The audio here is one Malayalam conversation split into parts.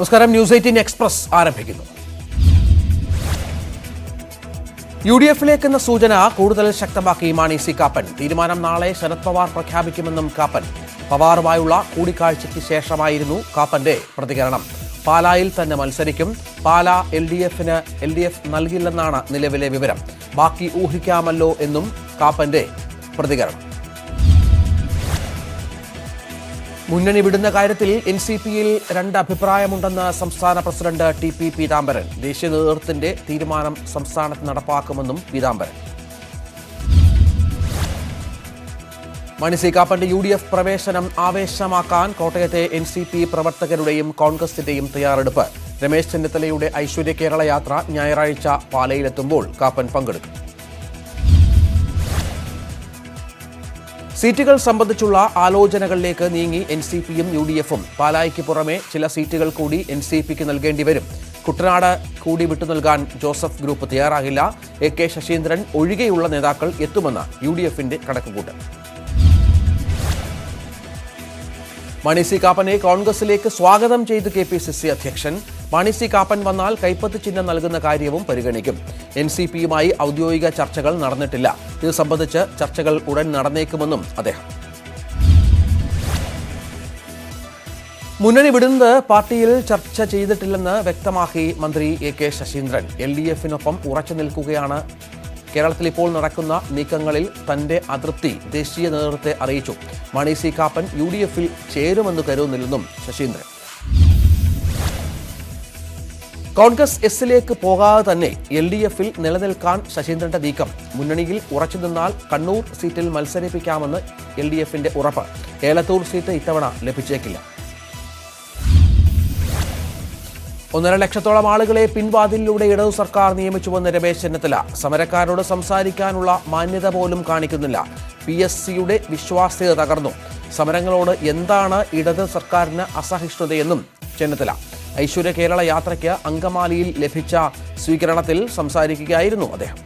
നമസ്കാരം. ന്യൂസ് 18 എക്സ്പ്രസ് ആരംഭിക്കുന്നു. UDF-ലേക്കെന്ന സൂചന കൂടുതൽ ശക്തമാക്കി മാണി സി കാപ്പൻ. തീരുമാനം നാളെ ശരത് പവാർ പ്രഖ്യാപിക്കുമെന്നും കാപ്പൻ. പവാറുമായുള്ള കൂടിക്കാഴ്ചയ്ക്ക് ശേഷമായിരുന്നു കാപ്പന്റെ പ്രതികരണം. പാലായിൽ തന്നെ മത്സരിക്കും. പാല LDF നൽകില്ലെന്നാണ് നിലവിലെ വിവരം. ബാക്കി ഊഹിക്കാമല്ലോ എന്നും കാപ്പന്റെ പ്രതികരണം. മുന്നണി വിടുന്ന കാര്യത്തിൽ NCP-യിൽ രണ്ട് അഭിപ്രായമുണ്ടെന്ന് സംസ്ഥാന പ്രസിഡന്റ് TP പീതാംബരൻ. ദേശീയ നേതൃത്വത്തിന്റെ തീരുമാനം സംസ്ഥാനത്ത് നടപ്പാക്കുമെന്നും പീതാംബരൻ. മാണി സി കാപ്പന്റെ UDF പ്രവേശനം ആവേശമാക്കാൻ കോട്ടയത്തെ NCP പ്രവർത്തകരുടെയും കോൺഗ്രസിന്റെയും തയ്യാറെടുപ്പ്. രമേശ് ചെന്നിത്തലയുടെ ഐശ്വര്യ കേരള യാത്ര ഞായറാഴ്ച പാലയിലെത്തുമ്പോൾ കാപ്പൻ പങ്കെടുക്കും. സീറ്റുകൾ സംബന്ധിച്ചുള്ള ആലോചനകളിലേക്ക് നീങ്ങി NCP-യും UDF-ഉം. പാലായ്ക്ക് പുറമെ ചില സീറ്റുകൾ കൂടി NCP-ക്ക് നൽകേണ്ടി വരും. കുട്ടനാട് കൂടി വിട്ടുനൽകാൻ ജോസഫ് ഗ്രൂപ്പ് തയ്യാറാകില്ല. AK ശശീന്ദ്രൻ ഒഴികെയുള്ള നേതാക്കൾ എത്തുമെന്ന് UDF-ന്റെ കണക്കുകൂട്ടൽ. മാണി സി കാപ്പനെ കോൺഗ്രസിലേക്ക് സ്വാഗതം ചെയ്ത് KPCC അധ്യക്ഷൻ. മാണി സി കാപ്പൻ വന്നാൽ കൈപ്പത്ത് ചിഹ്നം നൽകുന്ന കാര്യവും പരിഗണിക്കും. NCP-യുമായി ഔദ്യോഗിക ചർച്ചകൾ നടന്നിട്ടില്ല. ഇത് സംബന്ധിച്ച് ചർച്ചകൾ ഉടൻ നടന്നേക്കുമെന്നും അദ്ദേഹം. മുന്നണി വിടുന്നത് പാർട്ടിയിൽ ചർച്ച ചെയ്തിട്ടില്ലെന്ന് വ്യക്തമാക്കി മന്ത്രി AK ശശീന്ദ്രൻ. LDF-നൊപ്പം ഉറച്ചു നിൽക്കുകയാണ്. കേരളത്തിൽ ഇപ്പോൾ നടക്കുന്ന നീക്കങ്ങളിൽ തന്റെ അതൃപ്തി ദേശീയ നേതൃത്വത്തെ അറിയിച്ചു. മാണി സി കാപ്പൻ UDF-ൽ ചേരുമെന്ന് കരുതുന്നില്ലെന്നും ശശീന്ദ്രൻ. കോൺഗ്രസ് S-ലേക്ക് പോകാതെ തന്നെ LDF-ൽ നിലനിൽക്കാൻ ശശീന്ദ്രന്റെ നീക്കം. മുന്നണിയിൽ ഉറച്ചു നിന്നാൽ കണ്ണൂർ സീറ്റിൽ മത്സരിപ്പിക്കാമെന്ന് LDF-ന്റെ ഉറപ്പ്. ഏലത്തൂർ സീറ്റ് ഇത്തവണ ലഭിച്ചേക്കില്ല. 1.5 ലക്ഷത്തോളം ആളുകളെ പിൻവാതിലിലൂടെ ഇടതു സർക്കാർ നിയമിച്ചുവെന്ന് രമേശ് ചെന്നിത്തല. സമരക്കാരോട് സംസാരിക്കാനുള്ള മാന്യത പോലും കാണിക്കുന്നില്ല. PSC-യുടെ വിശ്വാസ്യത തകർന്നു. സമരങ്ങളോട് എന്താണ് ഇടത് സർക്കാരിന് അസഹിഷ്ണുതയെന്നും ചെന്നിത്തല. ഐശ്വര്യ കേരള യാത്രയ്ക്ക് അങ്കമാലിയിൽ ലഭിച്ച സ്വീകരണത്തിൽ സംസാരിക്കുകയായിരുന്നു അദ്ദേഹം.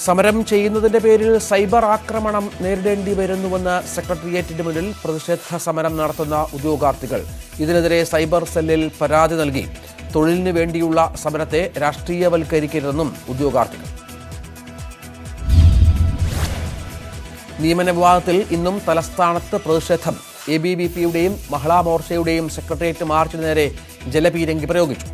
സമരം ചെയ്യുന്നതിന്റെ പേരിൽ സൈബർ ആക്രമണം നേരിടേണ്ടി വരുന്നുവെന്ന് സെക്രട്ടേറിയറ്റിന് മുന്നിൽ പ്രതിഷേധ സമരം നടത്തുന്ന ഉദ്യോഗാർത്ഥികൾ. ഇതിനെതിരെ സൈബർ സെല്ലിൽ പരാതി നൽകി. തൊഴിലിന് വേണ്ടിയുള്ള സമരത്തെ രാഷ്ട്രീയവൽക്കരിക്കരുതെന്നും ഉദ്യോഗാർത്ഥികൾ. നിയമന വിവാദത്തിൽ ഇന്നും തലസ്ഥാനത്ത് പ്രതിഷേധം. ABVP-യുടെയും മഹിളാ മോർച്ചയുടെയും സെക്രട്ടേറിയറ്റ് മാർച്ചിന് നേരെ ജലപീരങ്കി പ്രയോഗിച്ചു.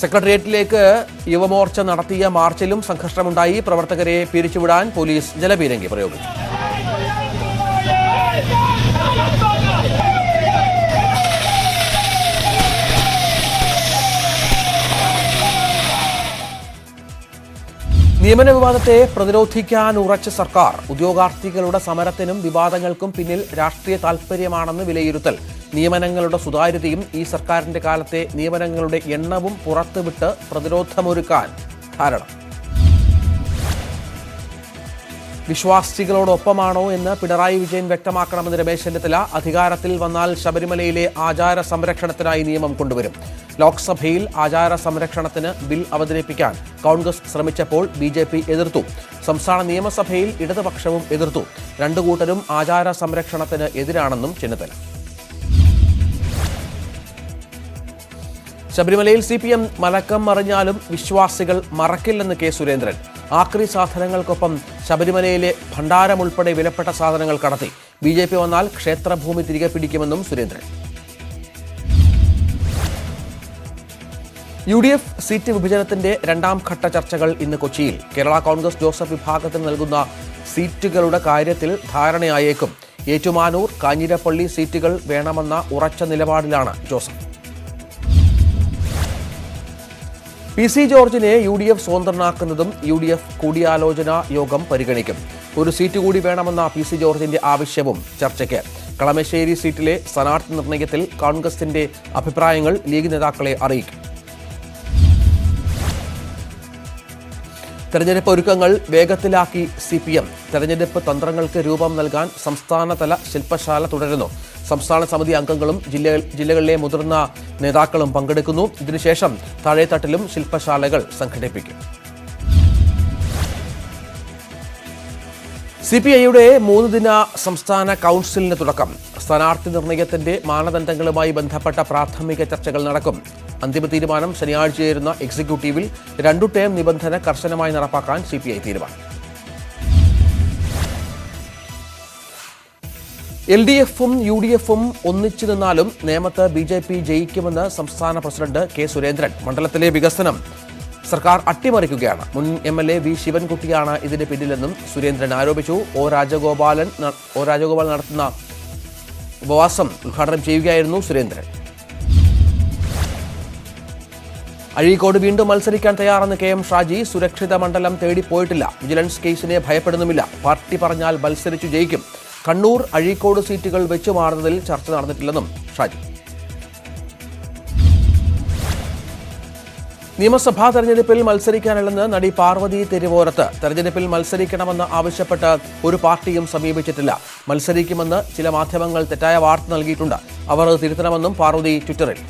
സെക്രട്ടേറിയറ്റിലേക്ക് യുവമോർച്ച നടത്തിയ മാർച്ചിലും സംഘർഷമുണ്ടായി. പ്രവർത്തകരെ പിരിച്ചുവിടാൻ പോലീസ് ജലപീരങ്കി പ്രയോഗിച്ചു. നിയമന വിവാദത്തെ പ്രതിരോധിക്കാൻ ഉറച്ച സർക്കാർ. ഉദ്യോഗാർത്ഥികളുടെ സമരത്തിനും വിവാദങ്ങൾക്കും പിന്നിൽ രാഷ്ട്രീയ താൽപര്യമാണെന്ന് വിലയിരുത്തൽ. നിയമനങ്ങളുടെ സുതാര്യതയും ഈ സർക്കാരിന്റെ കാലത്തെ നിയമനങ്ങളുടെ എണ്ണവും പുറത്തുവിട്ട് പ്രതിരോധമൊരുക്കാൻ ധാരണ. വിശ്വാസികളോടൊപ്പമാണോ എന്ന് പിണറായി വിജയൻ വ്യക്തമാക്കണമെന്ന് രമേശ് ചെന്നിത്തല. അധികാരത്തിൽ വന്നാൽ ശബരിമലയിലെ ആചാര സംരക്ഷണത്തിനായി നിയമം കൊണ്ടുവരും. ലോക്സഭയിൽ ആചാര സംരക്ഷണത്തിന് ബിൽ അവതരിപ്പിക്കാൻ കോൺഗ്രസ് ശ്രമിച്ചപ്പോൾ BJP എതിർത്തു. സംസ്ഥാന നിയമസഭയിൽ ഇടതുപക്ഷവും എതിർത്തു. രണ്ടു കൂട്ടരും ആചാര സംരക്ഷണത്തിന് എതിരാണെന്നും ചെന്നിത്തല. ശബരിമലയിൽ CPM മലക്കം മറിഞ്ഞാലും വിശ്വാസികൾ മറക്കില്ലെന്ന് K സുരേന്ദ്രൻ. ആക്രി സാധനങ്ങൾക്കൊപ്പം ശബരിമലയിലെ ഭണ്ഡാരം ഉൾപ്പെടെ വിലപ്പെട്ട സാധനങ്ങൾ കടത്തി. BJP വന്നാൽ ക്ഷേത്രഭൂമി തിരികെ പിടിക്കുമെന്നും സുരേന്ദ്രൻ. UDF സീറ്റ് വിഭജനത്തിന്റെ രണ്ടാം ഘട്ട ചർച്ചകൾ ഇന്ന് കൊച്ചിയിൽ. കേരള കോൺഗ്രസ് ജോസഫ് വിഭാഗത്തിന് നൽകുന്ന സീറ്റുകളുടെ കാര്യത്തിൽ ധാരണയായേക്കും. ഏറ്റുമാനൂർ, കാഞ്ഞിരപ്പള്ളി സീറ്റുകൾ വേണമെന്ന ഉറച്ച നിലപാടിലാണ് ജോസഫ്. PC ജോർജിനെ UDF സ്വതന്ത്രനാക്കുന്നതും UDF കൂടിയാലോചനാ യോഗം പരിഗണിക്കും. ഒരു സീറ്റ് കൂടി വേണമെന്ന PC ജോർജിന്റെ ആവശ്യവും ചർച്ചയ്ക്ക്. കളമശ്ശേരി സീറ്റിലെ സ്ഥാനാർത്ഥി നിർണയത്തിൽ കോൺഗ്രസിന്റെ അഭിപ്രായങ്ങൾ ലീഗ് നേതാക്കളെ അറിയിക്കും. തെരഞ്ഞെടുപ്പ് ഒരുക്കങ്ങൾ വേഗത്തിലാക്കി CPM. തെരഞ്ഞെടുപ്പ് തന്ത്രങ്ങൾക്ക് രൂപം നൽകാൻ സംസ്ഥാനതല ശില്പശാല തുടരുന്നു. സംസ്ഥാന സമിതി അംഗങ്ങളും ജില്ലകളിലെ മുതിർന്ന നേതാക്കളും പങ്കെടുക്കുന്നു. ഇതിനുശേഷം താഴെത്തട്ടിലും ശില്പശാലകൾ സംഘടിപ്പിക്കും. CPIയുടെ 3 ദിന സംസ്ഥാന കൗൺസിലിന് തുടക്കം. സ്ഥാനാർത്ഥി നിർണയത്തിന്റെ മാനദണ്ഡങ്ങളുമായി ബന്ധപ്പെട്ട പ്രാഥമിക ചർച്ചകൾ നടക്കും. അന്തിമ തീരുമാനം ശനിയാഴ്ച ചേരുന്ന എക്സിക്യൂട്ടീവിൽ 2 ടേം നിബന്ധന കർശനമായി നടപ്പാക്കാൻ CPI തീരുമാനം. LDFും UDFും ഒന്നിച്ചു നിന്നാലും നേമത്ത് BJP ജയിക്കുമെന്ന് സംസ്ഥാന പ്രസിഡന്റ് K. സുരേന്ദ്രൻ. മണ്ഡലത്തിലെ വികസനം സർക്കാർ അട്ടിമറിക്കുകയാണ്. മുൻ MLA V. ശിവൻകുട്ടിയാണ് ഇതിന് പിന്നിലെന്നും സുരേന്ദ്രൻ ആരോപിച്ചു. ഒ രാജഗോപാൽ നടത്തുന്ന ഉപവാസം ഉദ്ഘാടനം ചെയ്യുകയായിരുന്നു സുരേന്ദ്രൻ. അഴീക്കോട് വീണ്ടും മത്സരിക്കാൻ തയ്യാറെന്ന് KM ഷാജി. സുരക്ഷിത മണ്ഡലം തേടിപ്പോയിട്ടില്ല. വിജിലൻസ് കേസിനെ ഭയപ്പെടുന്നുമില്ല. പാർട്ടി പറഞ്ഞാൽ മത്സരിച്ചു ജയിക്കും. കണ്ണൂർ, അഴീക്കോട് സീറ്റുകൾ വെച്ചുമാറുന്നതിൽ ചർച്ച നടന്നിട്ടില്ലെന്നും ഷാജി. നിയമസഭാ തെരഞ്ഞെടുപ്പിൽ മത്സരിക്കാനില്ലെന്ന് നടി പാർവതി തിരുവോരത്ത്. തെരഞ്ഞെടുപ്പിൽ മത്സരിക്കണമെന്ന് ആവശ്യപ്പെട്ട് ഒരു പാർട്ടിയും സമീപിച്ചിട്ടില്ല. മത്സരിക്കുമെന്ന് ചില മാധ്യമങ്ങൾ തെറ്റായ വാർത്ത നൽകിയിട്ടുണ്ട്. അവർ അത് തിരുത്തണമെന്നും പാർവതി ട്വിറ്ററിൽ.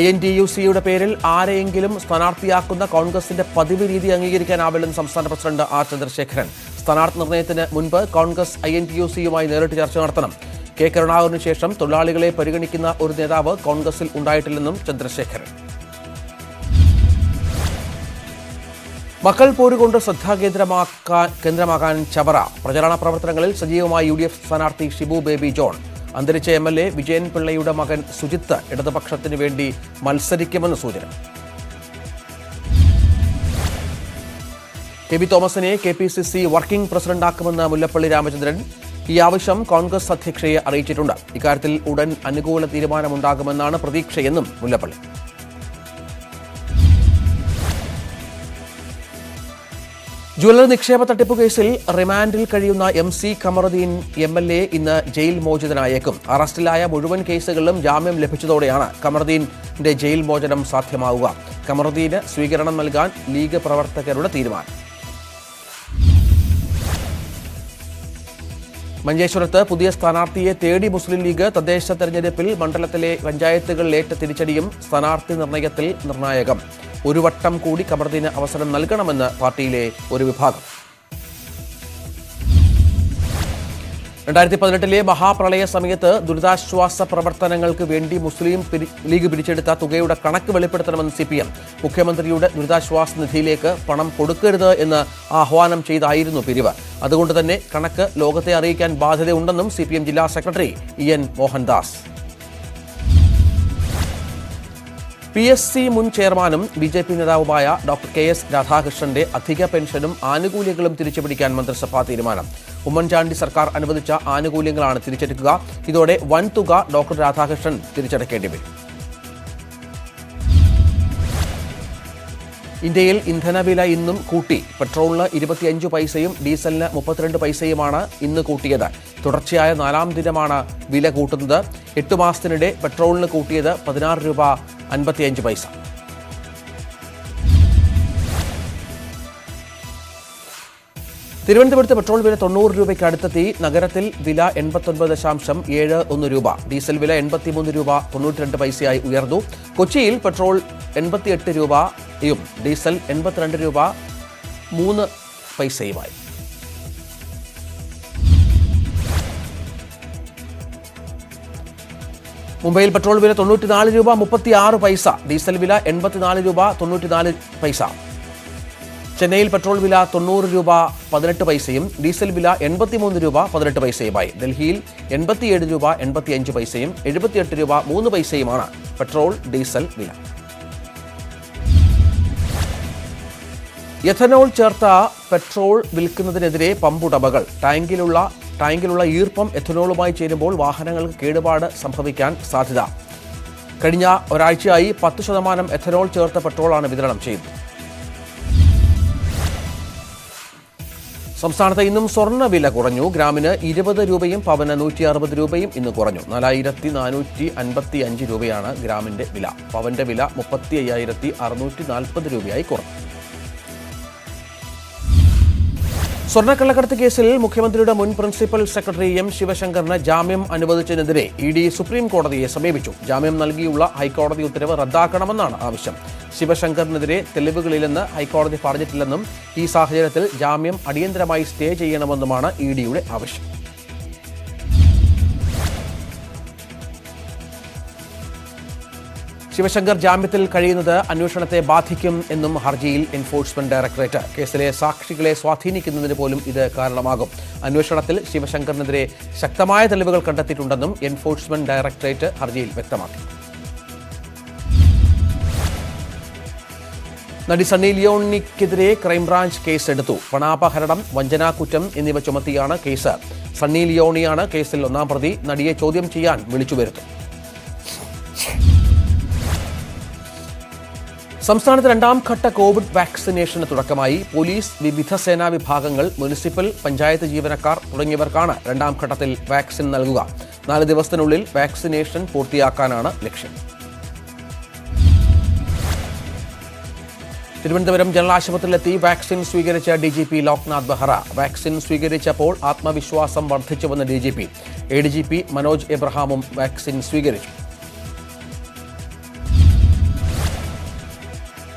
INTUCയുടെ പേരിൽ ആരെയെങ്കിലും സ്ഥാനാർത്ഥിയാക്കുന്ന കോൺഗ്രസിന്റെ പതിവ് രീതി അംഗീകരിക്കാനാവില്ലെന്ന് സംസ്ഥാന പ്രസിഡന്റ് R. ചന്ദ്രശേഖരൻ. സ്ഥാനാർത്ഥി നിർണയത്തിന് മുൻപ് കോൺഗ്രസ് INTUCയുമായി നേരിട്ട് ചർച്ച നടത്തണം. K. കരുണാകരന് ശേഷം തൊഴിലാളികളെ പരിഗണിക്കുന്ന ഒരു നേതാവ് കോൺഗ്രസിൽ ഉണ്ടായിട്ടില്ലെന്നും ചന്ദ്രശേഖരൻ. മക്കൾ പോരുകൊണ്ട് ശ്രദ്ധാകേന്ദ്രമാകാൻ ചവറ. പ്രചരണ പ്രവർത്തനങ്ങളിൽ സജീവമായി UDF സ്ഥാനാർത്ഥി ഷിബു ബേബി ജോൺ. അന്തരിച്ച MLA വിജയൻ പിള്ളയുടെ മകൻ സുജിത്ത് ഇടതുപക്ഷത്തിന് വേണ്ടി മത്സരിക്കുമെന്ന് സൂചന. KB തോമസിനെ KPCC വർക്കിംഗ് പ്രസിഡന്റാക്കുമെന്ന് മുല്ലപ്പള്ളി രാമചന്ദ്രൻ. ഈ ആവശ്യം കോൺഗ്രസ് അധ്യക്ഷയെ അറിയിച്ചിട്ടുണ്ട്. ഇക്കാര്യത്തിൽ ഉടൻ അനുകൂല തീരുമാനമുണ്ടാകുമെന്നാണ് പ്രതീക്ഷയെന്നും മുല്ലപ്പള്ളി. ജ്വല്ലറി നിക്ഷേപ തട്ടിപ്പ് കേസിൽ റിമാൻഡിൽ കഴിയുന്ന MC ഖമറുദ്ദീൻ MLA ഇന്ന് ജയിൽ മോചിതനായേക്കും. അറസ്റ്റിലായ മുഴുവൻ കേസുകളിലും ജാമ്യം ലഭിച്ചതോടെയാണ് ഖമറുദ്ദീന്റെ ജയിൽ മോചനം സാധ്യമാവുക. ഖമറുദ്ദീന് സ്വീകരണം നൽകാൻ ലീഗ് പ്രവർത്തകരുടെ തീരുമാനം. മഞ്ചേശ്വരത്ത് പുതിയ സ്ഥാനാർത്ഥിയെ തേടി മുസ്ലിം ലീഗ്. തദ്ദേശ തെരഞ്ഞെടുപ്പിൽ മണ്ഡലത്തിലെ പഞ്ചായത്തുകളിലേറ്റ തിരിച്ചടിയും സ്ഥാനാർത്ഥി നിർണയത്തിൽ നിർണായകം. ഒരു വട്ടം കൂടി ഖമറുദ്ദീന് അവസരം നൽകണമെന്ന് പാർട്ടിയിലെ ഒരു വിഭാഗം. 2018 മഹാപ്രളയ സമയത്ത് ദുരിതാശ്വാസ പ്രവർത്തനങ്ങൾക്ക് വേണ്ടി മുസ്ലിം ലീഗ് പിരിച്ചെടുത്ത തുകയുടെ കണക്ക് വെളിപ്പെടുത്തണമെന്ന് CPM. മുഖ്യമന്ത്രിയുടെ ദുരിതാശ്വാസ നിധിയിലേക്ക് പണം കൊടുക്കരുത് എന്ന് ആഹ്വാനം ചെയ്തായിരുന്നു പിരിവ്. അതുകൊണ്ട് തന്നെ കണക്ക് ലോകത്തെ അറിയിക്കാൻ ബാധ്യതയുണ്ടെന്നും CPM ജില്ലാ സെക്രട്ടറി EN മോഹൻദാസ്. PSC മുൻ ചെയർമാനും BJP നേതാവുമായ ഡോക്ടർ KS രാധാകൃഷ്ണന്റെ അധിക പെൻഷനും ആനുകൂല്യങ്ങളും തിരിച്ചുപിടിക്കാൻ മന്ത്രിസഭാ തീരുമാനം. ഉമ്മൻചാണ്ടി സർക്കാർ അനുവദിച്ച ആനുകൂല്യങ്ങളാണ് തിരിച്ചെടുക്കുക. ഇതോടെ വൻ തുക ഡോക്ടർ രാധാകൃഷ്ണൻ തിരിച്ചടക്കേണ്ടി വരും. ഇന്ത്യയിൽ ഇന്ധനവില ഇന്നും കൂട്ടി. പെട്രോളിന് 25 പൈസയും ഡീസലിന് 32 പൈസയുമാണ് ഇന്ന് കൂട്ടിയത്. തുടർച്ചയായ 4ാം ദിനമാണ് വില കൂട്ടുന്നത്. 8 മാസത്തിനിടെ പെട്രോളിന് കൂട്ടിയത് 16 രൂപ 55 പൈസ. തിരുവനന്തപുരത്ത് പെട്രോൾ വില 90 രൂപയ്ക്ക് അടുത്തെത്തി. നഗരത്തിൽ വില 89.71 രൂപ. ഡീസൽ വില 83 രൂപ 92 പൈസയായി ഉയർന്നു. കൊച്ചിയിൽ പെട്രോൾ 88 രൂപയും ഡീസൽ 82 രൂപ 3 പൈസയുമായി. മുംബൈയിൽ പെട്രോൾ വില 94 രൂപ 36 പൈസ. ഡീസൽ വില 84 രൂപ 94 പൈസ. ചെന്നൈയിൽ പെട്രോൾ വില 90 രൂപ 18 പൈസയും ഡീസൽ വില 83 രൂപ 18 പൈസയുമായി. ഡൽഹിയിൽ 87 രൂപ 85 പൈസയും 78 രൂപ 3 പൈസയുമാണ് പെട്രോൾ ഡീസൽ വില. എഥനോൾ ചേർത്ത പെട്രോൾ വിൽക്കുന്നതിനെതിരെ പമ്പുടമകൾ. ടാങ്കിലുള്ള ഈർപ്പം എഥനോളുമായി ചേരുമ്പോൾ വാഹനങ്ങൾക്ക് കേടുപാട് സംഭവിക്കാൻ സാധ്യത. കഴിഞ്ഞ ഒരാഴ്ചയായി 10% എഥനോൾ ചേർത്ത പെട്രോളാണ് വിതരണം ചെയ്യുന്നത്. സംസ്ഥാനത്ത് ഇന്നും സ്വർണ്ണവില കുറഞ്ഞു. ഗ്രാമിന് 20 രൂപയും പവന് 160 രൂപയും ഇന്ന് കുറഞ്ഞു. 4455 രൂപയാണ് ഗ്രാമിന്റെ വില. പവന്റെ വില 35,640 രൂപയായി കുറഞ്ഞു. സ്വർണ്ണക്കള്ളക്കടത്ത് കേസിൽ മുഖ്യമന്ത്രിയുടെ മുൻ പ്രിൻസിപ്പൽ സെക്രട്ടറി എം ശിവശങ്കറിന് ജാമ്യം അനുവദിച്ചതിനെതിരെ ഇഡി സുപ്രീം കോടതിയെ സമീപിച്ചു. ജാമ്യം നൽകിയുള്ള ഹൈക്കോടതി ഉത്തരവ് റദ്ദാക്കണമെന്നാണ് ആവശ്യം. ശിവശങ്കറിനെതിരെ തെളിവുകളില്ലെന്ന് ഹൈക്കോടതി പറഞ്ഞിട്ടില്ലെന്നും ഈ സാഹചര്യത്തിൽ ജാമ്യം അടിയന്തരമായി സ്റ്റേ ചെയ്യണമെന്നുമാണ് ഇഡിയുടെ ആവശ്യം. ശിവശങ്കർ ജാമ്യത്തിൽ കഴിയുന്നത് അന്വേഷണത്തെ ബാധിക്കും എന്നും ഹർജിയിൽ എൻഫോഴ്സ്മെന്റ് ഡയറക്ടറേറ്റ്. കേസിലെ സാക്ഷികളെ സ്വാധീനിക്കുന്നതിന് പോലും ഇത് കാരണമാകും. അന്വേഷണത്തിൽ ശിവശങ്കറിനെതിരെ ശക്തമായ തെളിവുകൾ കണ്ടെത്തിയിട്ടുണ്ടെന്നും എൻഫോഴ്സ്മെന്റ് ഡയറക്ടറേറ്റ് ഹർജിയിൽ വ്യക്തമാക്കി. നടി സണ്ണി ലിയോണിക്കെതിരെ ക്രൈംബ്രാഞ്ച് കേസെടുത്തു. പണാപഹരണം, വഞ്ചനാക്കുറ്റം എന്നിവ ചുമത്തിയാണ് കേസ്. സണ്ണി ലിയോണിയാണ് കേസിൽ ഒന്നാം പ്രതി. നടിയെ ചോദ്യം ചെയ്യാൻ വിളിച്ചുവരുത്തും. സംസ്ഥാനത്ത് രണ്ടാം ഘട്ട കോവിഡ് വാക്സിനേഷന് തുടക്കമായി. പോലീസ്, വിവിധ സേനാ വിഭാഗങ്ങൾ, മുനിസിപ്പൽ, പഞ്ചായത്ത് ജീവനക്കാർ തുടങ്ങിയവർക്കാണ് രണ്ടാം ഘട്ടത്തിൽ വാക്സിൻ നൽകുക. 4 ദിവസത്തിനുള്ളിൽ വാക്സിനേഷൻ പൂർത്തിയാക്കാനാണ് ലക്ഷ്യം. തിരുവനന്തപുരം ജനറൽ ആശുപത്രിയിലെത്തി വാക്സിൻ സ്വീകരിച്ച ഡിജിപി ലോക്നാഥ് ബെഹ്റ. വാക്സിൻ സ്വീകരിച്ചപ്പോൾ ആത്മവിശ്വാസം വർദ്ധിച്ചുവെന്ന് ഡിജിപി. എഡിജിപി മനോജ് എബ്രഹാമും വാക്സിൻ സ്വീകരിച്ചു.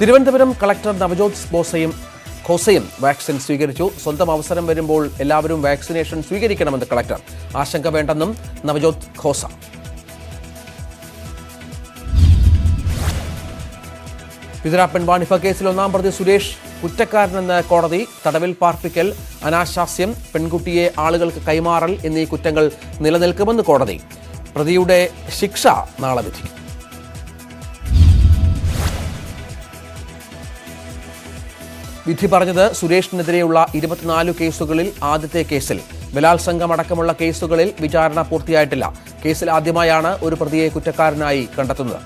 തിരുവനന്തപുരം കളക്ടർ നവജോത് ഖോസയും വാക്സിൻ സ്വീകരിച്ചു. സ്വന്തം അവസരം വരുമ്പോൾ എല്ലാവരും വാക്സിനേഷൻ സ്വീകരിക്കണമെന്ന് കളക്ടർ. ആശങ്ക വേണ്ടെന്നും നവജോത് ഖോസ. വിതുര പെൺവാണിഭ കേസിൽ ഒന്നാം പ്രതി സുരേഷ് കുറ്റക്കാരനെന്ന് കോടതി. തടവിൽ പാർപ്പിക്കൽ, അനാശാസ്യം, പെൺകുട്ടിയെ ആളുകൾക്ക് കൈമാറൽ എന്നീ കുറ്റങ്ങൾ നിലനിൽക്കുമെന്ന് കോടതി. പ്രതിയുടെ ശിക്ഷ നാളെ വിധിക്കും. വിധി പറഞ്ഞത് സുരേഷിനെതിരെയുള്ള 24 കേസുകളിൽ ആദ്യത്തെ കേസിൽ. ബലാത്സംഗം അടക്കമുള്ള കേസുകളിൽ വിചാരണ പൂർത്തിയായിട്ടില്ല. കേസിൽ ആദ്യമായാണ് ഒരു പ്രതിയെ കുറ്റക്കാരനായി കണ്ടെത്തുന്നത്.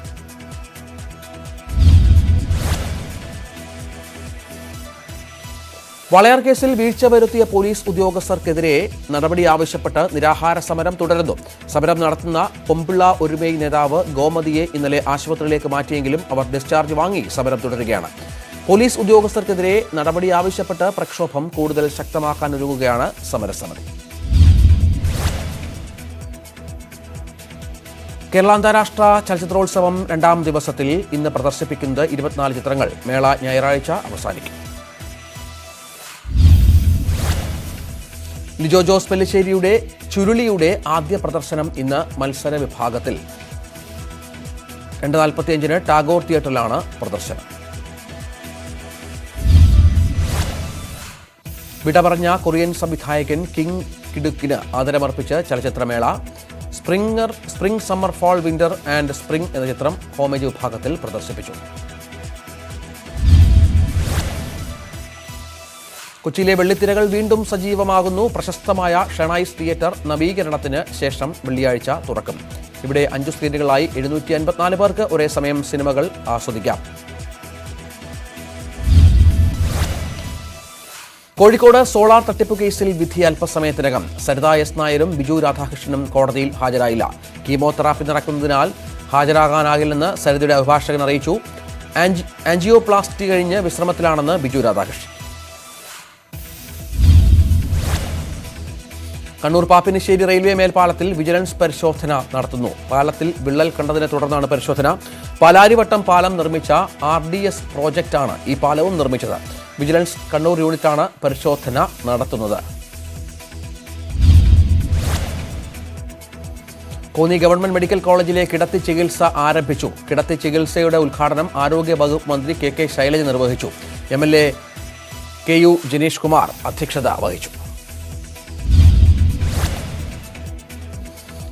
വളയാർ കേസിൽ വീഴ്ച വരുത്തിയ പോലീസ് ഉദ്യോഗസ്ഥർക്കെതിരെ നടപടി ആവശ്യപ്പെട്ട് നിരാഹാര സമരം തുടരുന്നു. സമരം നടത്തുന്ന പൊമ്പിള്ള ഒരുമൈ നേതാവ് ഗോമതിയെ ഇന്നലെ ആശുപത്രിയിലേക്ക് മാറ്റിയെങ്കിലും അവർ ഡിസ്ചാർജ് വാങ്ങി സമരം തുടരുകയാണ്. പോലീസ് ഉദ്യോഗസ്ഥർക്കെതിരെ നടപടി ആവശ്യപ്പെട്ട് പ്രക്ഷോഭം കൂടുതൽ ശക്തമാക്കാനൊരുങ്ങുകയാണ് സമരസമിതി. കേരള അന്താരാഷ്ട്ര ചലച്ചിത്രോത്സവം 2ാം ദിവസത്തിൽ ഇന്ന് പ്രദർശിപ്പിക്കുന്നത് 24 ചിത്രങ്ങൾ. മേള ഞായറാഴ്ച അവസാനിക്കും. ലിജോ ജോസ് പെല്ലിശ്ശേരിയുടെ ചുരുളിയുടെ ആദ്യ പ്രദർശനം ഇന്ന് മത്സര വിഭാഗത്തിൽ. 2:45 ടാഗോർ തിയേറ്ററിലാണ് പ്രദർശനം. വിട പറഞ്ഞ കൊറിയൻ സംവിധായകൻ കിങ് കിഡുക്കിന് ആദരമർപ്പിച്ച് ചലച്ചിത്രമേള. Spring summer fall winter and spring എന്ന ചിത്രം ഹോമേജ് വിഭാഗത്തിൽ പ്രദർശിപ്പിച്ചു. കൊച്ചിയിലെ വെള്ളിത്തിരകൾ വീണ്ടും സജീവമാകുന്നു. പ്രശസ്തമായ ഷെണൈസ് തിയേറ്റർ നവീകരണത്തിന് ശേഷം വെള്ളിയാഴ്ച തുറക്കും. ഇവിടെ 5 സ്ക്രീനുകളായി 754 പേർക്ക് ഒരേ സമയം സിനിമകൾ ആസ്വദിക്കാം. കോഴിക്കോട് സോളാർ തട്ടിപ്പ് കേസിൽ വിധി അല്പസമയത്തിനകം. സരിത എസ് നായരും ബിജു രാധാകൃഷ്ണനും കോടതിയിൽ ഹാജരായില്ല. കീമോതെറാപ്പി നടക്കുന്നതിനാൽ ഹാജരാകാനാകില്ലെന്ന് സരിതയുടെ അഭിഭാഷകൻ അറിയിച്ചു. ആൻജിയോപ്ലാസ്റ്റി കഴിഞ്ഞ് വിശ്രമത്തിലാണെന്ന് ബിജു രാധാകൃഷ്ണൻ. കണ്ണൂർ പാപ്പിനിശ്ശേരി റെയിൽവേ മേൽപ്പാലത്തിൽ വിജിലൻസ് പരിശോധന നടത്തുന്നു. പാലത്തിൽ വിള്ളൽ കണ്ടതിനെ തുടർന്നാണ് പരിശോധന. പാലാരിവട്ടം പാലം നിർമ്മിച്ച RDS പ്രോജക്റ്റാണ് ഈ പാലവും നിർമ്മിച്ചത്. വിജിലൻസ് കണ്ണൂർ യൂണിറ്റാണ് പരിശോധന നടത്തുന്നത്. കോന്നി ഗവൺമെന്റ് മെഡിക്കൽ കോളേജിലെ കിടത്തി ചികിത്സ ആരംഭിച്ചു. കിടത്തി ചികിത്സയുടെ ഉദ്ഘാടനം ആരോഗ്യ വകുപ്പ് മന്ത്രി KK ശൈലജ നിർവഹിച്ചു. MLA KU ജിനീഷ് കുമാർ അധ്യക്ഷത വഹിച്ചു.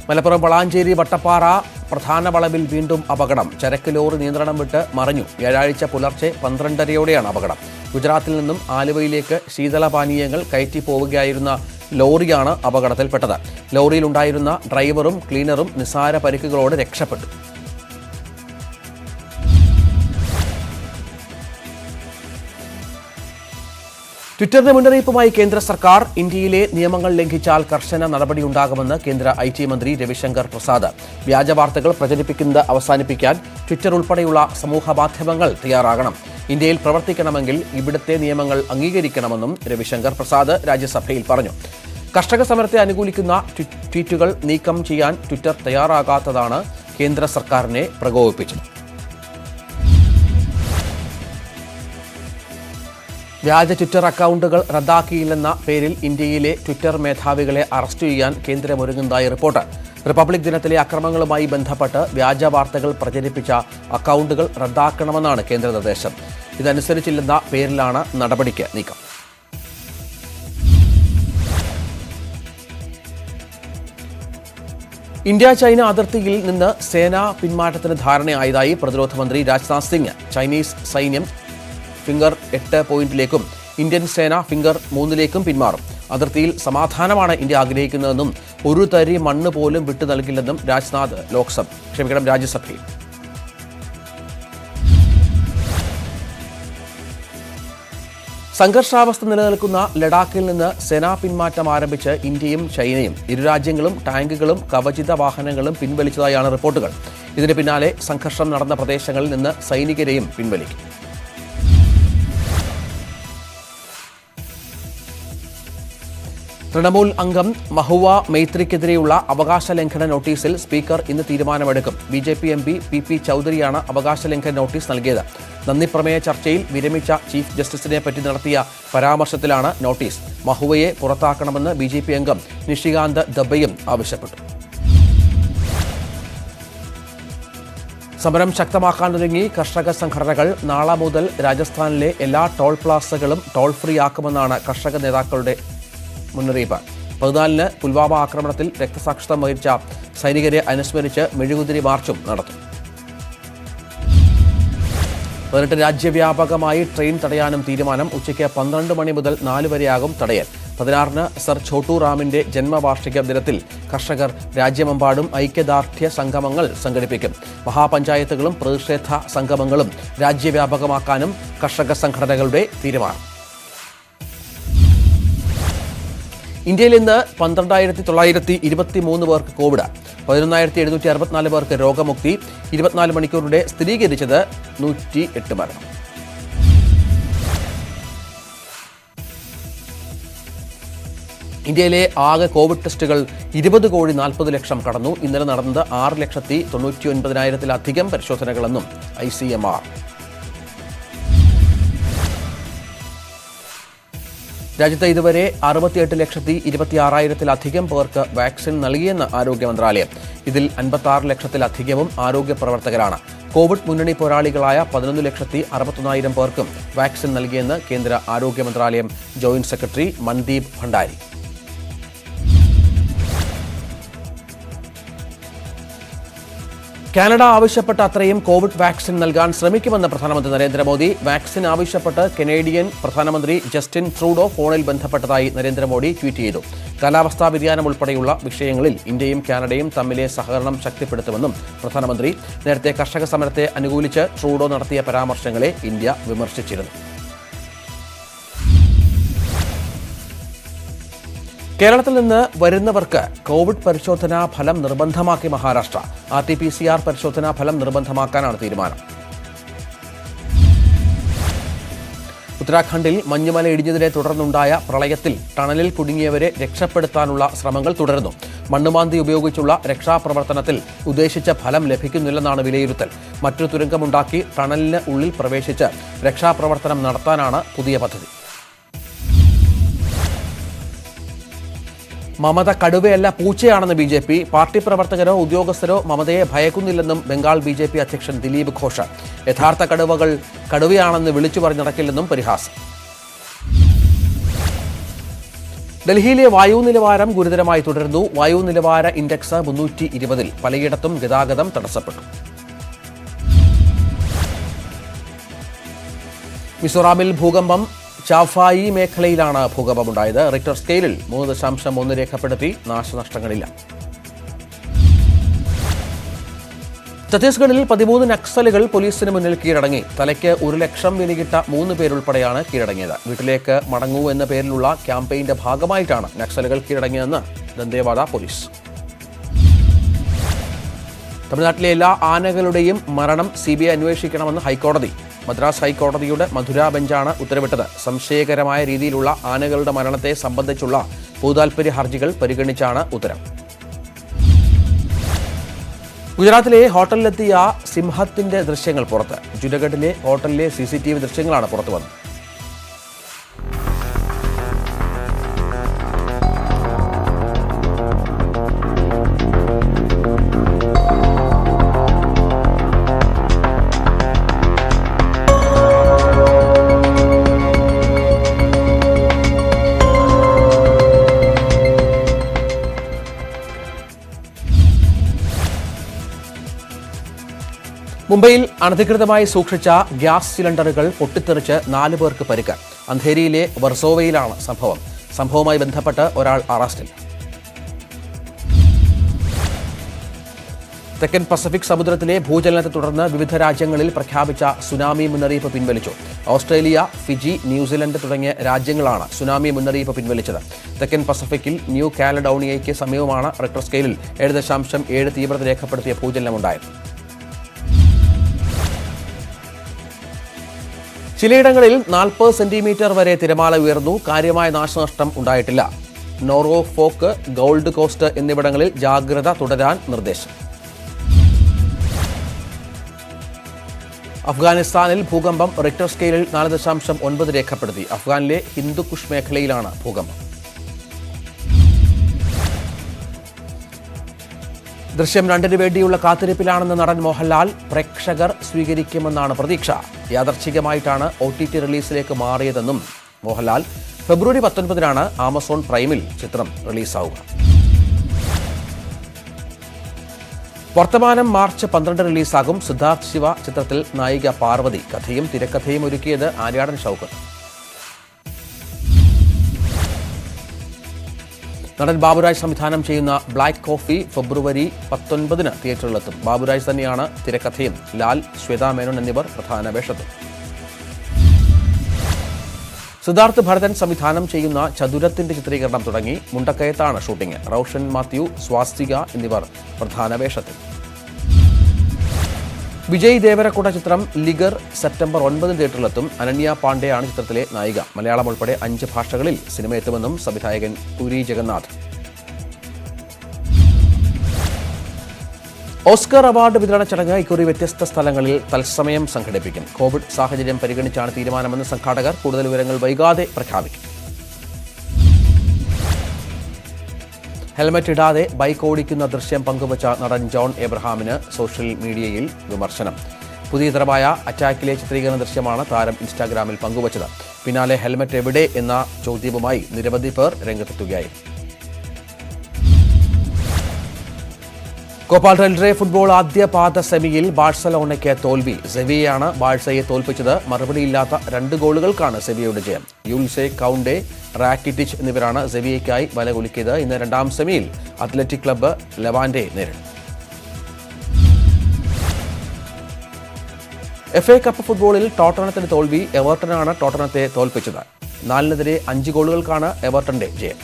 മലപ്പുറം വളാഞ്ചേരി വട്ടപ്പാറ പ്രധാന വളവിൽ വീണ്ടും അപകടം. ചരക്ക് ലോറി നിയന്ത്രണം വിട്ട് മറിഞ്ഞു. വ്യാഴാഴ്ച പുലർച്ചെ 12:30യോടെയാണ് അപകടം. ഗുജറാത്തിൽ നിന്നും ആലുവയിലേക്ക് ശീതളപാനീയങ്ങൾ കയറ്റി പോവുകയായിരുന്ന ലോറിയാണ് അപകടത്തിൽപ്പെട്ടത്. ലോറിയിലുണ്ടായിരുന്ന ഡ്രൈവറും ക്ലീനറും നിസ്സാര പരിക്കുകളോടെ രക്ഷപ്പെട്ടു. ട്വിറ്ററിന്റെ മുന്നറിയിപ്പുമായി കേന്ദ്ര സർക്കാർ. ഇന്ത്യയിലെ നിയമങ്ങൾ ലംഘിച്ചാൽ കർശന നടപടിയുണ്ടാകുമെന്ന് കേന്ദ്ര IT മന്ത്രി രവിശങ്കർ പ്രസാദ്. വ്യാജ വാർത്തകൾ പ്രചരിപ്പിക്കുന്നത് അവസാനിപ്പിക്കാൻ ട്വിറ്റർ ഉൾപ്പെടെയുള്ള സമൂഹ മാധ്യമങ്ങൾ തയ്യാറാകണം. ഇന്ത്യയിൽ പ്രവർത്തിക്കണമെങ്കിൽ ഇവിടുത്തെ നിയമങ്ങൾ അംഗീകരിക്കണമെന്നും രവിശങ്കർ പ്രസാദ് രാജ്യസഭയിൽ പറഞ്ഞു. കർഷക സമരത്തെ അനുകൂലിക്കുന്ന ട്വീറ്റുകൾ നീക്കം ചെയ്യാൻ ട്വിറ്റർ തയ്യാറാകാത്തതാണ് കേന്ദ്ര സർക്കാരിനെ പ്രകോപിപ്പിച്ചത്. വ്യാജ ട്വിറ്റർ അക്കൗണ്ടുകൾ റദ്ദാക്കിയില്ലെന്ന പേരിൽ ഇന്ത്യയിലെ ട്വിറ്റർ മേധാവികളെ അറസ്റ്റ് ചെയ്യാൻ കേന്ദ്രമൊരുങ്ങുന്നതായി റിപ്പോർട്ട്. റിപ്പബ്ലിക് ദിനത്തിലെ അക്രമങ്ങളുമായി ബന്ധപ്പെട്ട് വ്യാജ വാർത്തകൾ പ്രചരിപ്പിച്ച അക്കൗണ്ടുകൾ റദ്ദാക്കണമെന്നാണ് കേന്ദ്ര നിർദ്ദേശം. ഇതനുസരിച്ചില്ലെന്ന പേരിലാണ് നടപടിക്ക് നീക്കം. ഇന്ത്യ ചൈന അതിർത്തിയിൽ നിന്ന് സേനാ പിന്മാറ്റത്തിന് ധാരണയായതായി പ്രതിരോധ മന്ത്രി രാജ്നാഥ് സിംഗ്. ചൈനീസ് സൈന്യം ഫിംഗർ 8 പോയിന്റിലേക്കും ഇന്ത്യൻ സേന ഫിംഗർ 3ലേക്കും പിന്മാറും. അതിർത്തിയിൽ സമാധാനമാണ് ഇന്ത്യ ആഗ്രഹിക്കുന്നതെന്നും ഒരു തരി മണ്ണ് പോലും വിട്ടു നൽകില്ലെന്നും രാജ്യസഭയിൽ. സംഘർഷാവസ്ഥ നിലനിൽക്കുന്ന ലഡാക്കിൽ നിന്ന് സേനാ പിന്മാറ്റം ആരംഭിച്ച് ഇന്ത്യയും ചൈനയും. ഇരു രാജ്യങ്ങളും ടാങ്കുകളും കവചിത വാഹനങ്ങളും പിൻവലിച്ചതായാണ് റിപ്പോർട്ടുകൾ. ഇതിന് പിന്നാലെ സംഘർഷം നടന്ന പ്രദേശങ്ങളിൽ നിന്ന് സൈനികരെയും പിൻവലിക്കും. തൃണമൂൽ അംഗം മഹുവ മൈത്രിക്കെതിരെയുള്ള അവകാശ ലംഘന നോട്ടീസിൽ സ്പീക്കർ ഇന്ന് തീരുമാനമെടുക്കും. BJP MP PP ചൌധരിയാണ് അവകാശ ലംഘന നോട്ടീസ് നൽകിയത്. നന്ദിപ്രമേയ ചർച്ചയിൽ വിരമിച്ച ചീഫ് ജസ്റ്റിസിനെ പറ്റി നടത്തിയ പരാമർശത്തിലാണ് നോട്ടീസ്. മഹുവയെ പുറത്താക്കണമെന്ന് BJP അംഗം നിഷികാന്ത് ദബയും ആവശ്യപ്പെട്ടു. സമരം ശക്തമാക്കാനൊരുങ്ങി കർഷക സംഘടനകൾ. നാളെ മുതൽ രാജസ്ഥാനിലെ എല്ലാ ടോൾ പ്ലാസകളും ടോൾ ഫ്രീ ആക്കുമെന്നാണ് കർഷക നേതാക്കളുടെ മുന്നറിയിപ്പ്. 14-ന് പുൽവാമ ആക്രമണത്തിൽ രക്തസാക്ഷിത്വം വഹിച്ച സൈനികരെ അനുസ്മരിച്ച് മെഴുകുതിരി മാർച്ചും നടത്തും. 18 രാജ്യവ്യാപകമായി ട്രെയിൻ തടയാനും തീരുമാനം. ഉച്ചയ്ക്ക് 12 മണി മുതൽ 4 വരെയാകും തടയൽ. 16-ന് സർ ഛോട്ടു റാമിന്റെ ജന്മവാർഷിക ദിനത്തിൽ കർഷകർ രാജ്യമെമ്പാടും ഐക്യദാർഢ്യ സംഗമങ്ങൾ സംഘടിപ്പിക്കും. മഹാപഞ്ചായത്തുകളും പ്രതിഷേധ സംഗമങ്ങളും രാജ്യവ്യാപകമാക്കാനും കർഷക സംഘടനകളുടെ തീരുമാനം. ഇന്ത്യയിൽ ഇന്ന് 12,923 പേർക്ക് കോവിഡ്, 11,764 പേർക്ക് രോഗമുക്തി, 24 മണിക്കൂറിടെ സ്ഥിരീകരിച്ചത് 108 മരണം. ഇന്ത്യയിലെ ആകെ കോവിഡ് ടെസ്റ്റുകൾ 20,40,00,000 കടന്നു. ഇന്നലെ നടന്നത് 6,99,000-ത്തിലധികം പരിശോധനകളെന്നും ICMR. രാജ്യത്ത് ഇതുവരെ 68,26,000-ത്തിലധികം പേർക്ക് വാക്സിൻ നൽകിയെന്ന് ആരോഗ്യ മന്ത്രാലയം. ഇതിൽ 56,00,000-ത്തിലധികവും ആരോഗ്യ പ്രവർത്തകരാണ്. കോവിഡ് മുന്നണി പോരാളികളായ 11,61,000 പേർക്കും വാക്സിൻ നൽകിയെന്ന് കേന്ദ്ര ആരോഗ്യ മന്ത്രാലയം joint secretary Mandeep Bhandari. Canada ആവശ്യപ്പെട്ട അത്രയും കോവിഡ് വാക്സിൻ നൽകാൻ ശ്രമിക്കുമെന്ന് പ്രധാനമന്ത്രി നരേന്ദ്രമോദി. വാക്സിൻ ആവശ്യപ്പെട്ട് കനേഡിയൻ പ്രധാനമന്ത്രി ജസ്റ്റിൻ ട്രൂഡോ ഫോണിൽ ബന്ധപ്പെട്ടതായി നരേന്ദ്രമോദി ട്വീറ്റ് ചെയ്തു. കാലാവസ്ഥാ വ്യതിയാനം ഉൾപ്പെടെയുള്ള വിഷയങ്ങളിൽ ഇന്ത്യയും കാനഡയും തമ്മിലെ സഹകരണം ശക്തിപ്പെടുത്തുമെന്നും പ്രധാനമന്ത്രി. നേരത്തെ കർഷക സമരത്തെ അനുകൂലിച്ച് ട്രൂഡോ നടത്തിയ പരാമർശങ്ങളെ ഇന്ത്യ വിമർശിച്ചിരുന്നു. കേരളത്തിൽ നിന്ന് വരുന്നവർക്ക് കോവിഡ് പരിശോധനാ ഫലം നിർബന്ധമാക്കി മഹാരാഷ്ട്ര. RT-PCR പരിശോധനാ ഫലം നിർബന്ധമാക്കാനാണ് തീരുമാനം. ഉത്തരാഖണ്ഡിൽ മഞ്ഞുമല ഇടിഞ്ഞതിനെ തുടർന്നുണ്ടായ പ്രളയത്തിൽ ടണലിൽ കുടുങ്ങിയവരെ രക്ഷപ്പെടുത്താനുള്ള ശ്രമങ്ങൾ തുടരുന്നു. മണ്ണുമാന്തി ഉപയോഗിച്ചുള്ള രക്ഷാപ്രവർത്തനത്തിൽ ഉദ്ദേശിച്ച ഫലം ലഭിക്കുന്നില്ലെന്നാണ് വിലയിരുത്തൽ. മറ്റൊരു തുരങ്കമുണ്ടാക്കി ടണലിന് ഉള്ളിൽ പ്രവേശിച്ച് രക്ഷാപ്രവർത്തനം നടത്താനാണ് പുതിയ പദ്ധതി. മമത കടുവയല്ല പൂച്ചയാണെന്ന് BJP. പാർട്ടി പ്രവർത്തകരോ ഉദ്യോഗസ്ഥരോ മമതയെ ഭയക്കുന്നില്ലെന്നും ബംഗാൾ BJP അധ്യക്ഷൻ ദിലീപ് ഘോഷ്. യഥാർത്ഥ കടുവകൾ കടുവയാണെന്ന് വിളിച്ചു പറഞ്ഞിടക്കില്ലെന്നും പരിഹാസം. ഡൽഹിയിലെ വായു നിലവാരം ഗുരുതരമായി തുടരുന്നു. വായു നിലവാര ഇൻഡെക്സ് 320-ൽ. പലയിടത്തും ഗതാഗതം തടസ്സപ്പെട്ടു. മിസോറാമിൽ ഭൂകമ്പം. ചാഫായി മേഖലയിലാണ് ഭൂകമ്പമുണ്ടായത്. റിക്ടർ സ്കെയിലിൽ 3.1 രേഖപ്പെടുത്തി. നാശനഷ്ടങ്ങളില്ല. ഛത്തീസ്ഗഡിൽ 13 നക്സലുകൾ പോലീസിന് മുന്നിൽ കീഴടങ്ങി. തലയ്ക്ക് 1 ലക്ഷം വിലയിട്ട 3 പേരുൾപ്പെടെയാണ് കീഴടങ്ങിയത്. വീട്ടിലേക്ക് മടങ്ങൂ എന്ന പേരിലുള്ള ക്യാമ്പയിന്റെ ഭാഗമായിട്ടാണ് നക്സലുകൾ കീഴടങ്ങിയതെന്ന് ദന്തേവാഡ പോലീസ്. തമിഴ്നാട്ടിലെ എല്ലാ ആനകളുടെയും മരണം CBI അന്വേഷിക്കണമെന്ന് ഹൈക്കോടതി. മദ്രാസ് ഹൈക്കോടതിയുടെ മധുര ബെഞ്ചാണ് ഉത്തരവിട്ടത്. സംശയകരമായ രീതിയിലുള്ള ആനകളുടെ മരണത്തെ സംബന്ധിച്ചുള്ള പൊതുതാൽപര്യ ഹർജികൾ പരിഗണിച്ചാണ് ഉത്തരവ്. ഗുജറാത്തിലെ ഹോട്ടലിലെത്തിയ സിംഹത്തിന്റെ ദൃശ്യങ്ങൾ പുറത്ത്. ജുനഗഡിലെ ഹോട്ടലിലെ CCTV ദൃശ്യങ്ങളാണ് പുറത്തു വന്നത്. മുംബൈയിൽ അനധികൃതമായി സൂക്ഷിച്ച ഗ്യാസ് സിലിണ്ടറുകൾ പൊട്ടിത്തെറിച്ച് 4 പേർക്ക് പരിക്ക്. അന്ധേരിയിലെ വർസോവയിലാണ് സംഭവം. സംഭവവുമായി ബന്ധപ്പെട്ട് ഒരാൾ അറസ്റ്റിൽ. തെക്കൻ പസഫിക് സമുദ്രത്തിലെ ഭൂചലനത്തെ തുടർന്ന് വിവിധ രാജ്യങ്ങളിൽ പ്രഖ്യാപിച്ച സുനാമി മുന്നറിയിപ്പ് പിൻവലിച്ചു. ഓസ്ട്രേലിയ, ഫിജി, ന്യൂസിലൻഡ് തുടങ്ങിയ രാജ്യങ്ങളാണ് സുനാമി മുന്നറിയിപ്പ് പിൻവലിച്ചത്. തെക്കൻ പസഫിക്കിൽ ന്യൂ കാലഡോണിയയ്ക്ക് സമീപമാണ് റിക്ടർ സ്കെയിലിൽ 7.7 തീവ്രത രേഖപ്പെടുത്തിയ ഭൂചലനമുണ്ടായത്. ചിലയിടങ്ങളിൽ 40 സെന്റിമീറ്റർ വരെ തിരമാല ഉയർന്നു. കാര്യമായ നാശനഷ്ടം ഉണ്ടായിട്ടില്ല. നോർഫോക്ക്, ഗോൾഡ് കോസ്റ്റ് എന്നിവിടങ്ങളിൽ ജാഗ്രത തുടരാൻ നിർദ്ദേശം. അഫ്ഗാനിസ്ഥാനിൽ ഭൂകമ്പം. റിക്ടർ സ്കെയിലിൽ 4.9 രേഖപ്പെടുത്തി. അഫ്ഗാനിലെ ഹിന്ദുക്കുഷ് മേഖലയിലാണ് ഭൂകമ്പം. ദൃശ്യം 2 വേണ്ടിയുള്ള കാത്തിരിപ്പിലാണെന്ന് നടൻ മോഹൻലാൽ. പ്രേക്ഷകർ സ്വീകരിക്കുമെന്നാണ് പ്രതീക്ഷ. യാദർച്ഛികമായിട്ടാണ് OTT റിലീസിലേക്ക് മാറിയതെന്നും മോഹൻലാൽ. ഫെബ്രുവരി 19 ആമസോൺ പ്രൈമിൽ ചിത്രം റിലീസാവുക. വർത്തമാനം മാർച്ച് 12 റിലീസാകും. സിദ്ധാർത്ഥ് ശിവ ചിത്രത്തിൽ നായിക പാർവതി. കഥയും തിരക്കഥയും ഒരുക്കിയത് ആര്യാടൻ ഷൗക്കത്ത്. നടൻ ബാബുരാജ് സംവിധാനം ചെയ്യുന്ന ബ്ലാക്ക് കോഫി ഫെബ്രുവരി 19 തിയേറ്ററിലെത്തും. ബാബുരാജ് തന്നെയാണ് തിരക്കഥയും. ലാൽ, ശ്വേതാ മേനോൻ എന്നിവർ പ്രധാന വേഷത്തിൽ. സിദ്ധാർത്ഥ് ഭരതൻ സംവിധാനം ചെയ്യുന്ന ചതുരത്തിന്റെ ചിത്രീകരണം തുടങ്ങി. മുണ്ടക്കയത്താണ് ഷൂട്ടിംഗ്. റോഷൻ മാത്യു, സ്വാസ്തിക എന്നിവർ പ്രധാന വേഷത്തിൽ. വിജയ് ദേവരക്കൊണ്ട ചിത്രം ലിഗർ സെപ്റ്റംബർ 9 തിയേറ്ററിലെത്തും. അനന്യ പാണ്ഡെയാണ് ചിത്രത്തിലെ നായിക. മലയാളം ഉൾപ്പെടെ 5 ഭാഷകളിൽ സിനിമ എത്തുമെന്നും സംവിധായകൻ പുരി ജഗന്നാഥ്. ഓസ്കർ അവാർഡ് വിതരണ ചടങ്ങ് ഇക്കുറി വ്യത്യസ്ത സ്ഥലങ്ങളിൽ തത്സമയം സംഘടിപ്പിക്കും. കോവിഡ് സാഹചര്യം പരിഗണിച്ചാണ് തീരുമാനമെന്ന് സംഘാടകർ. കൂടുതൽ വിവരങ്ങൾ വൈകാതെ പ്രഖ്യാപിക്കും. ഹെൽമറ്റ് ഇടാതെ ബൈക്ക് ഓടിക്കുന്ന ദൃശ്യം പങ്കുവച്ച നടൻ ജോൺ എബ്രഹാമിന് സോഷ്യൽ മീഡിയയിൽ വിമർശനം. പുതിയ തരമായ അറ്റാക്കിലെ ചിത്രീകരണ ദൃശ്യമാണ് താരം ഇൻസ്റ്റാഗ്രാമിൽ പങ്കുവച്ചത്. പിന്നാലെ ഹെൽമറ്റ് എവിടെ എന്ന ചോദ്യവുമായി നിരവധി പേർ രംഗത്തെത്തുകയായിരുന്നു. കോപ്പ ഡെൽ റേ ഫുട്ബോൾ ആദ്യ പാദ സെമിയിൽ ബാഴ്സലോണയ്ക്ക് തോൽവി. സെവിയയാണ് ബാഴ്സയെ തോൽപ്പിച്ചത്. മറുപടിയില്ലാത്ത 2 ഗോളുകൾക്കാണ് സെവിയയുടെ ജയം. യുൽസെ, കൗണ്ടെ, റാക്കിറ്റിച്ച് എന്നിവരാണ് സെവിയയ്ക്കായി വലകുലുക്കിയത്. ഇന്ന് 2ാം സെമിയിൽ അത്ലറ്റിക് ക്ലബ്ബ് ലെവാൻഡെ നേരിടും. FA കപ്പ് ഫുട്ബോളിൽ ടോട്ടനത്തിന് തോൽവി. എവർട്ടനാണ് ടോട്ടനത്തെ തോൽപ്പിച്ചത്. 4-നെതിരെ 5 ഗോളുകൾക്കാണ് എവർട്ടന്റെ ജയം.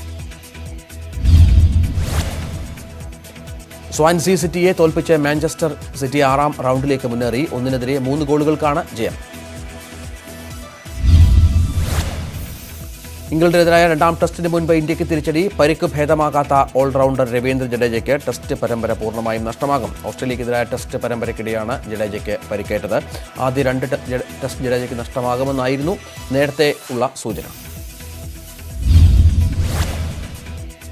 സ്വാൻസി സിറ്റിയെ തോൽപ്പിച്ച് മാഞ്ചസ്റ്റർ സിറ്റി 6ാം റൗണ്ടിലേക്ക് മുന്നേറി. 1-നെതിരെ 3 ഗോളുകൾക്കാണ് ജയം. ഇംഗ്ലണ്ടിനെതിരായ 2ാം ടെസ്റ്റിന് മുൻപ് ഇന്ത്യക്ക് തിരിച്ചടി. പരിക്ക് ഭേദമാകാത്ത ഓൾറൗണ്ടർ രവീന്ദ്ര ജഡേജയ്ക്ക് ടെസ്റ്റ് പരമ്പര പൂർണ്ണമായും നഷ്ടമാകും. ഓസ്ട്രേലിയക്കെതിരായ ടെസ്റ്റ് പരമ്പരയ്ക്കിടെയാണ് ജഡേജയ്ക്ക് പരിക്കേറ്റത്. ആദ്യ 2 ടെസ്റ്റ് ജഡേജയ്ക്ക് നഷ്ടമാകുമെന്നായിരുന്നു നേരത്തെ ഉള്ള സൂചന.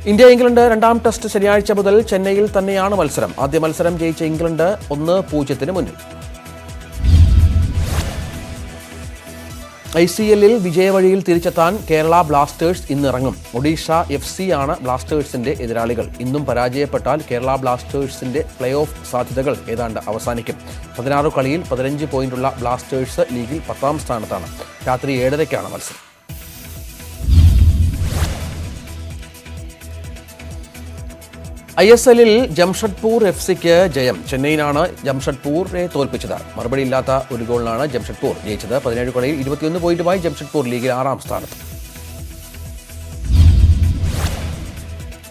ഇന്ത്യ ഇംഗ്ലണ്ട് 2ാം ടെസ്റ്റ് ശനിയാഴ്ച മുതൽ ചെന്നൈയിൽ തന്നെയാണ് മത്സരം. ആദ്യ മത്സരം ജയിച്ച ഇംഗ്ലണ്ട് 1-0 മുന്നിൽ. ICLൽ വിജയവഴിയിൽ തിരിച്ചെത്താൻ കേരള ബ്ലാസ്റ്റേഴ്സ് ഇന്നിറങ്ങും. ഒഡീഷ FC ആണ് ബ്ലാസ്റ്റേഴ്സിന്റെ എതിരാളികൾ. ഇന്നും പരാജയപ്പെട്ടാൽ കേരള ബ്ലാസ്റ്റേഴ്സിന്റെ പ്ലേ ഓഫ് സാധ്യതകൾ ഏതാണ്ട് അവസാനിക്കും. 16 കളിയിൽ 15 പോയിന്റുള്ള ബ്ലാസ്റ്റേഴ്സ് ലീഗിൽ 10ാം സ്ഥാനത്താണ്. രാത്രി 7:30 മത്സരം. ISL-ൽ ജംഷഡ്പൂർ FC-ക്ക് ജയം. ചെന്നൈയിനാണ് ജംഷഡ്പൂരിനെ തോൽപ്പിച്ചത്. മറുപടിയില്ലാത്ത ഒരു ഗോളിനാണ് ജംഷഡ്പൂർ ജയിച്ചത്. 17 കളിയിൽ 21 പോയിന്റുമായി ജംഷഡ്പൂർ ലീഗിൽ 6-ാം സ്ഥാനത്ത്.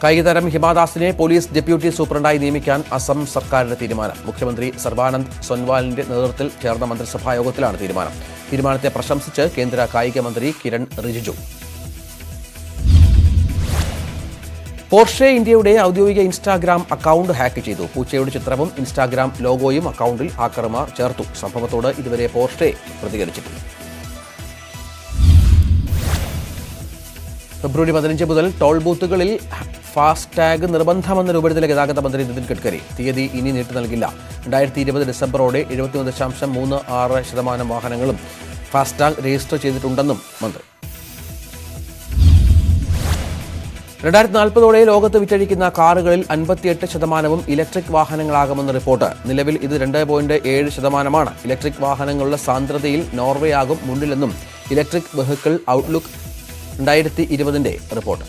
കായികതാരം ഹിമാദാസിനെ പോലീസ് ഡെപ്യൂട്ടി സൂപ്രണ്ടായി നിയമിക്കാൻ അസം സർക്കാരിന്റെ തീരുമാനം. മുഖ്യമന്ത്രി സർബാനന്ദ് സോനോവാളിന്റെ നേതൃത്വത്തിൽ ചേർന്ന മന്ത്രിസഭാ യോഗത്തിലാണ് തീരുമാനം. തീരുമാനത്തെ പ്രശംസിച്ച് കേന്ദ്ര കായിക മന്ത്രി കിരൺ റിജിജു. പോർഷെ ഇന്ത്യയുടെ ഔദ്യോഗിക ഇൻസ്റ്റാഗ്രാം അക്കൗണ്ട് ഹാക്ക് ചെയ്തു. പൂച്ചയുടെ ചിത്രവും ഇൻസ്റ്റാഗ്രാം ലോഗോയും അക്കൗണ്ടിൽ ഹാക്കർമാർ ചേർത്തു. സംഭവത്തോട് ഇതുവരെ പോർഷെ പ്രതികരിച്ചിട്ടില്ല. ഫെബ്രുവരി 15 മുതൽ ടോൾ ബൂത്തുകളിൽ ഫാസ്ടാഗ് നിർബന്ധമെന്ന ഉപരിതല ഗതാഗത മന്ത്രി നിതിൻ ഗഡ്കരി. തീയതി ഇനി നീട്ടി നൽകില്ല. 2020 ഡിസംബറോടെ 71.36% വാഹനങ്ങളും ഫാസ്ടാഗ് രജിസ്റ്റർ ചെയ്തിട്ടുണ്ടെന്നും മന്ത്രി. 2040ഓടെ ലോകത്ത് വിറ്റഴിക്കുന്ന കാറുകളിൽ 58% ഇലക്ട്രിക് വാഹനങ്ങളാകുമെന്ന് റിപ്പോർട്ട്. നിലവിൽ ഇത് 2.7%. ഇലക്ട്രിക് വാഹനങ്ങളുടെ സാന്ദ്രതയിൽ നോർവേ ആകും മുന്നിലെന്നും ഇലക്ട്രിക് വെഹിക്കിൾ ഔട്ട്ലുക്ക് 2020 റിപ്പോർട്ട്.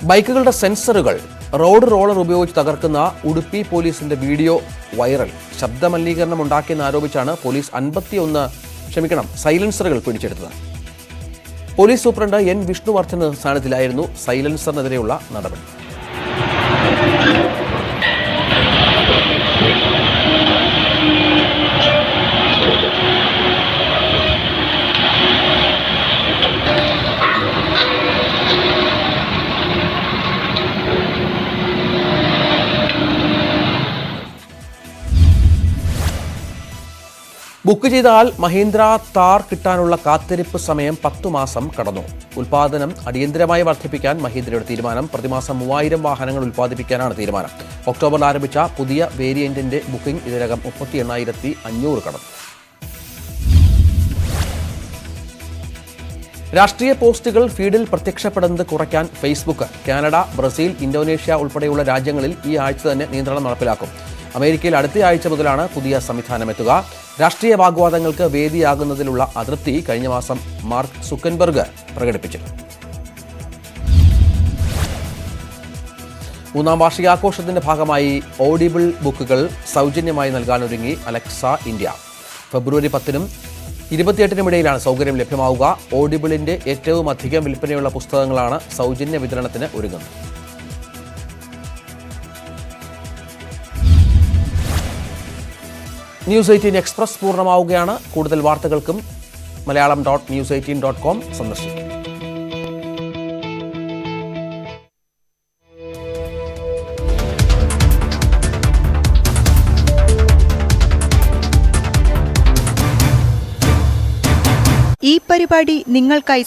ബൈക്കുകളുടെ സെൻസറുകൾ റോഡ് റോളർ ഉപയോഗിച്ച് തകർക്കുന്ന ഉടുപ്പി പോലീസിന്റെ വീഡിയോ വൈറൽ. ശബ്ദമലിനീകരണം ഉണ്ടാക്കിയെന്നാരോപിച്ചാണ് പോലീസ് 51 സൈലൻസറുകൾ പിടിച്ചെടുത്തത്. Police superintendent N. വിഷ്ണുവർദ്ധൻ സ്ഥാനത്തിലായിരുന്നു സൈലൻസറിനെതിരെയുള്ള നടപടി. ബുക്ക് ചെയ്താൽ മഹീന്ദ്ര താർ കിട്ടാനുള്ള കാത്തിരിപ്പ് സമയം 10 മാസം കടന്നു. ഉൽപാദനം അടിയന്തരമായി വർദ്ധിപ്പിക്കാൻ മഹീന്ദ്രയുടെ തീരുമാനം. പ്രതിമാസം 3000 വാഹനങ്ങൾ ഉൽപ്പാദിപ്പിക്കാനാണ് തീരുമാനം. ഒക്ടോബറിൽ ആരംഭിച്ച പുതിയ വേരിയന്റിന്റെ ബുക്കിംഗ് ഇതിനകം 38,500 കടന്നു. രാഷ്ട്രീയ പോസ്റ്റുകൾ ഫീഡിൽ പ്രത്യക്ഷപ്പെടുന്നത് കുറയ്ക്കാൻ ഫേസ്ബുക്ക്. കാനഡ, ബ്രസീൽ, ഇന്തോനേഷ്യ ഉൾപ്പെടെയുള്ള രാജ്യങ്ങളിൽ ഈ ആഴ്ച തന്നെ നിയന്ത്രണം നടപ്പിലാക്കും. അമേരിക്കയിൽ അടുത്ത ആഴ്ച മുതലാണ് പുതിയ സംവിധാനം എത്തുക. രാഷ്ട്രീയ വാഗ്വാദങ്ങൾക്ക് വേദിയാകുന്നതിലുള്ള അതൃപ്തി കഴിഞ്ഞ മാസം മാർക്ക് സുക്കൻബർഗ് പ്രകടിപ്പിച്ചിരുന്നു. 3ാം വാർഷികാഘോഷത്തിന്റെ ഭാഗമായി ഓഡിബിൾ ബുക്കുകൾ സൗജന്യമായി നൽകാനൊരുങ്ങി അലക്സ ഇന്ത്യ. ഫെബ്രുവരി 10-നും 28-നും ഇടയിലാണ് സൗകര്യം ലഭ്യമാവുക. ഓഡിബിളിന്റെ ഏറ്റവും അധികം വിൽപ്പനയുള്ള പുസ്തകങ്ങളാണ് സൗജന്യ വിതരണത്തിന് ഒരുങ്ങുന്നത്. ന്യൂസ് 18 എക്സ്പ്രസ് പൂർണ്ണമാവുകയാണ്. കൂടുതൽ വാർത്തകൾക്കും malayalam.news18.com സന്ദർശിക്കും. ഈ പരിപാടി നിങ്ങൾക്കായി